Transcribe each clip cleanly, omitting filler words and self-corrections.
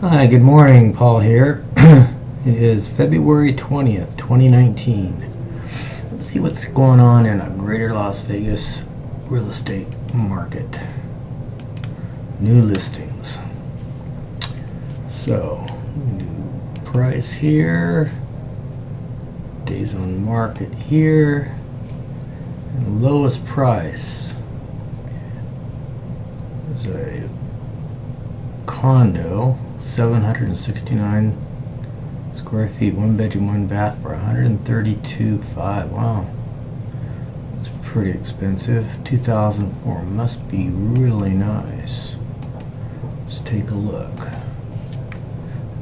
Hi, good morning, Paul here. It is February 20th, 2019. Let's see what's going on in a greater Las Vegas real estate market. New listings. So, new price here, days on market here, and lowest price is a condo, 769 square feet, 1 bedroom, 1 bath for $132,500. Wow, that's pretty expensive. 2004 must be really nice. Let's take a look.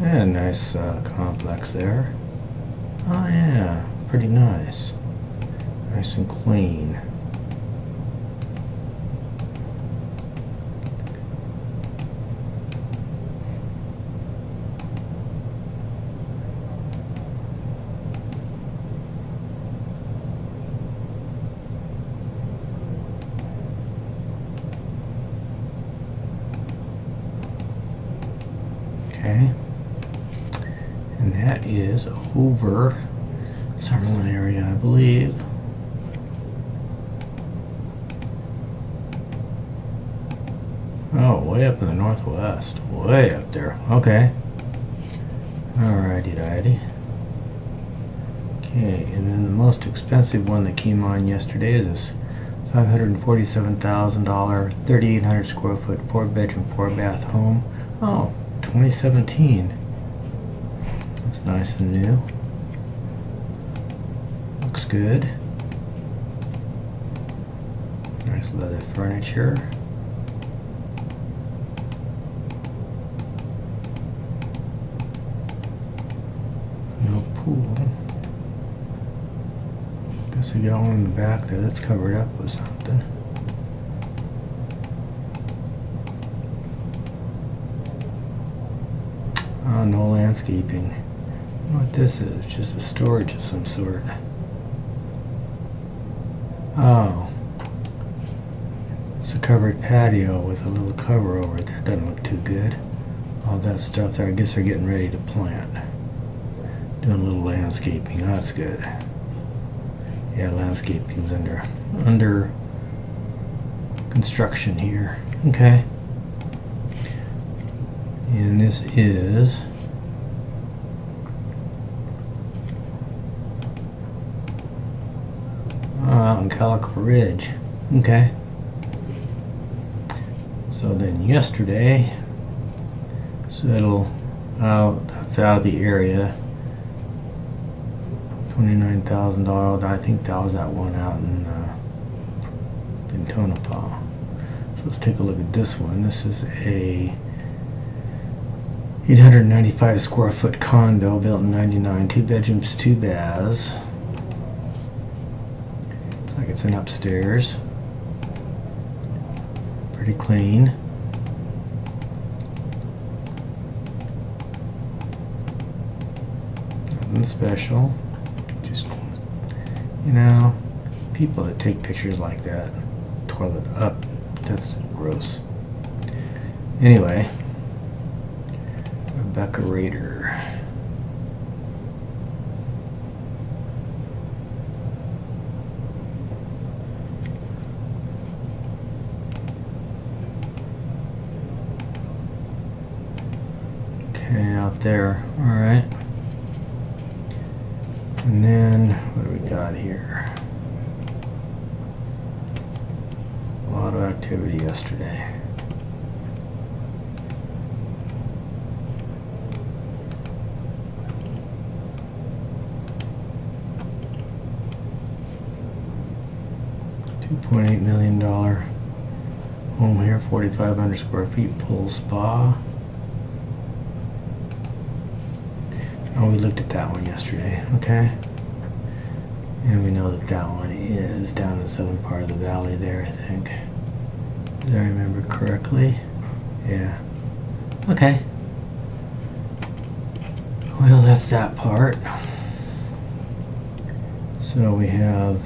Yeah, nice complex there. Oh yeah, pretty nice. Nice and clean. Okay, and that is over Summerlin area, I believe. Oh, way up in the northwest, way up there. Okay, alrighty. Okay, and then the most expensive one that came on yesterday is this $547,000, 3,800 square foot, 4 bedroom, 4 bath home. Oh, 2017. That's nice and new. Looks good. Nice leather furniture. No pool. Guess we got one in the back there that's covered up with something. Oh, no landscaping. I don't know what this is, just a storage of some sort. Oh, it's a covered patio with a little cover over it. That doesn't look too good. All that stuff there, I guess they're getting ready to plant. Doing a little landscaping, oh, that's good. Yeah, landscaping's under construction here. Okay. And this is out in Calico Ridge. Okay. So then yesterday, so that's out of the area. $29,000. I think that was that one out in Tonopah. So let's take a look at this one. This is a 895 square foot condo built in '99, 2 bedrooms, 2 baths. Looks like it's an upstairs. Pretty clean. Nothing special. Just, you know, people that take pictures like that, toilet up, that's gross. Anyway. Rebecca Rader. Okay, out there. Alright. And then, what do we got here? A lot of activity yesterday. $2.8 million home here, 4,500 square feet, pool spa. Oh, we looked at that one yesterday, okay? And we know that that one is down in the southern part of the valley there, I think. Did I remember correctly? Yeah. Okay. Well, that's that part. So we have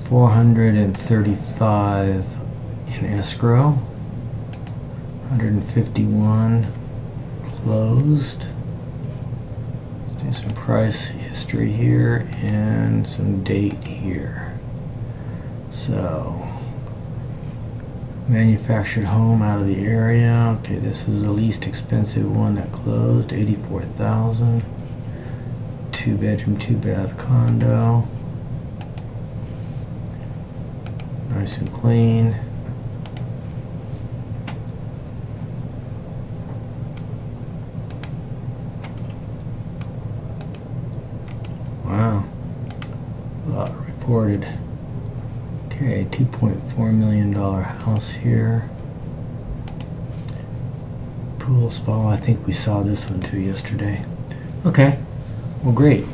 435 in escrow. 151 closed. Let's do some price history here and some date here. So, manufactured home out of the area. Okay, this is the least expensive one that closed, 84,000. 2-bedroom, 2-bath condo. Nice and clean. Wow. A lot reported. Okay, $2.4 million house here. Pool spa, I think we saw this one too yesterday. Okay, well great.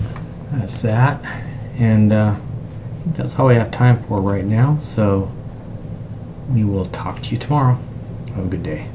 That's that. And that's all we have time for right now. So we will talk to you tomorrow. Have a good day.